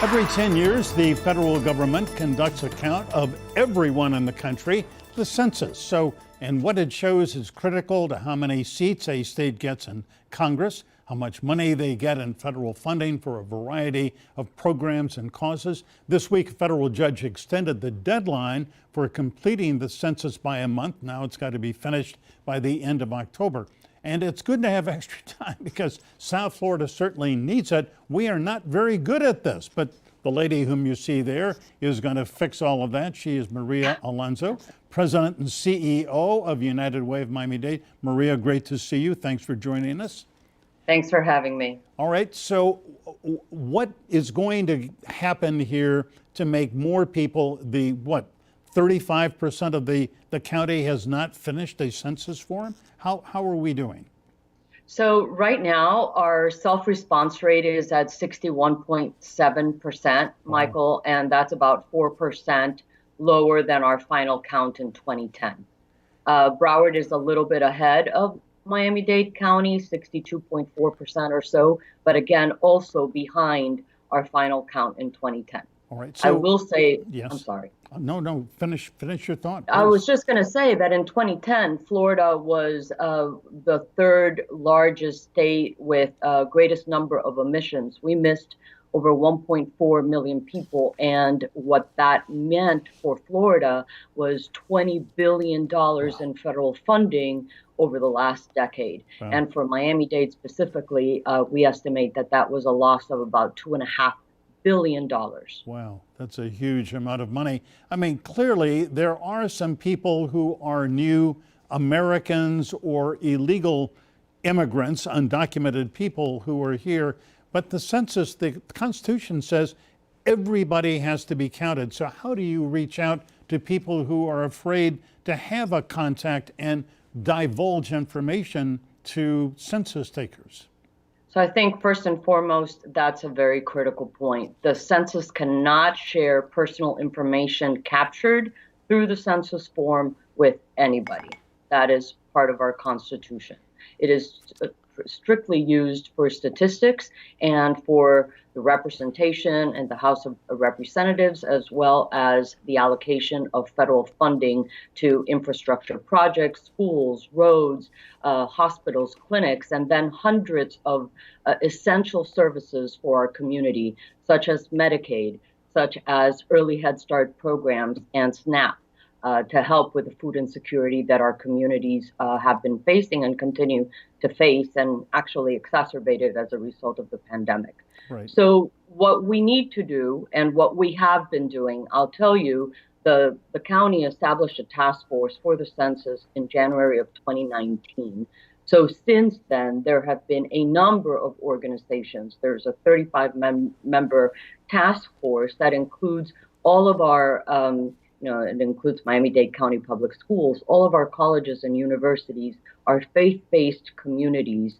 Every 10 years, the federal government conducts a count of everyone in the country, the census. And what it shows is critical to how many seats a state gets in Congress, how much money they get in federal funding for a variety of programs and causes. This week, a federal judge extended the deadline for completing the census by a month. Now it's got to be finished by the end of October. And it's good to have extra time because South Florida certainly needs it. We are not very good at this, but the lady whom you see there is going to fix all of that. She is Maria Alonso, President and CEO of United Way of Miami-Dade. Maria, great to see you. Thanks for joining us. Thanks for having me. All right, so what is going to happen here to make more people, 35% of the county has not finished a census form? How are we doing? So right now, our self-response rate is at 61.7%, Michael, and that's about 4% lower than our final count in 2010. Broward is a little bit ahead of Miami-Dade County, 62.4% or so, but again, also behind our final count in 2010. All right. So, I will say, yes. I'm sorry. No, finish your thought, please. I was just going to say that in 2010, Florida was the third largest state with greatest number of emissions. We missed over 1.4 million people, and what that meant for Florida was $20 billion in federal funding over the last decade. Wow. And for Miami-Dade specifically, we estimate that that was a loss of about $2.5 billion. Wow, that's a huge amount of money. I mean, clearly there are some people who are new Americans or illegal immigrants, undocumented people who are here. But the census, the Constitution says everybody has to be counted. So how do you reach out to people who are afraid to have a contact and divulge information to census takers? So I think first and foremost, that's a very critical point. The census cannot share personal information captured through the census form with anybody. That is part of our Constitution. It is strictly used for statistics and for the representation in the House of Representatives, as well as the allocation of federal funding to infrastructure projects, schools, roads, hospitals, clinics, and then hundreds of essential services for our community, such as Medicaid, such as early Head Start programs and SNAP. To help with the food insecurity that our communities have been facing and continue to face, and actually exacerbated as a result of the pandemic. Right. So what we need to do, and what we have been doing, I'll tell you, the county established a task force for the census in January of 2019. So since then, there have been a number of organizations. There's a 35-member task force that includes all of our it includes Miami-Dade County Public Schools, all of our colleges and universities, our faith-based communities,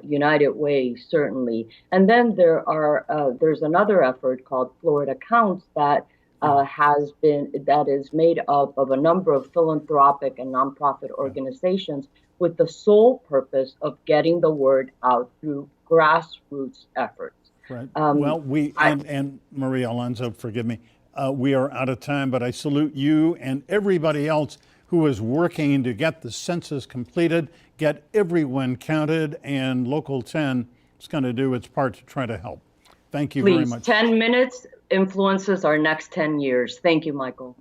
United Way, certainly. And then there's another effort called Florida Counts that is made up of a number of philanthropic and nonprofit organizations with the sole purpose of getting the word out through grassroots efforts. Right. And Maria Alonso, forgive me. We are out of time, but I salute you and everybody else who is working to get the census completed, get everyone counted, and Local 10 is going to do its part to try to help. Thank you very much. 10 minutes influences our next 10 years. Thank you, Michael.